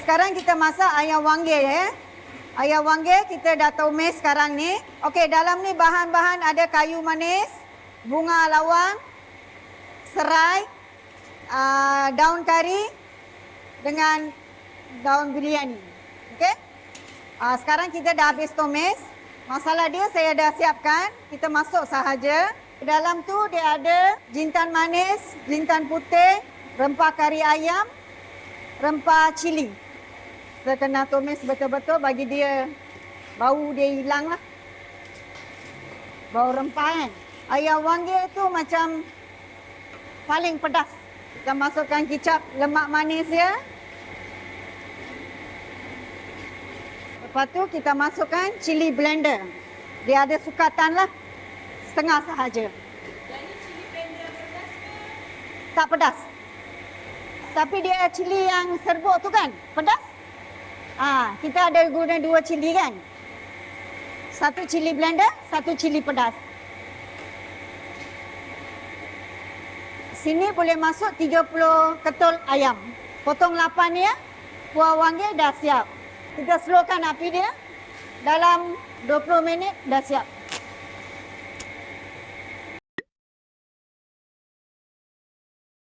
sekarang kita masak ayam wanggil ya. Ayam wanggil kita dah tumis sekarang ni. Okey, dalam ni bahan-bahan ada kayu manis, bunga lawang, serai, daun kari dengan daun biryani. Okey? Sekarang kita dah habis tumis. Masalah dia saya dah siapkan. Kita masuk sahaja. Dalam tu dia ada jintan manis, jintan putih, rempah kari ayam, rempah cili. Kita kena tumis betul-betul bagi dia bau dia hilang lah. Bau rempah kan. Ayam wanggil tu macam paling pedas. Kita masukkan kicap lemak manis dia. Lepas tu kita masukkan cili blender. Dia ada sukatan lah. Setengah sahaja. Jadi cili blender pedas ke? Tak pedas. Tapi dia cili yang serbuk tu kan, pedas. Kita ada guna 2 cili kan. Satu cili blender, satu cili pedas. Sini boleh masuk 30 ketul ayam. Potong 8 ya. Kuah wanggil dah siap. Kita slowkan api dia. Dalam 20 minit dah siap.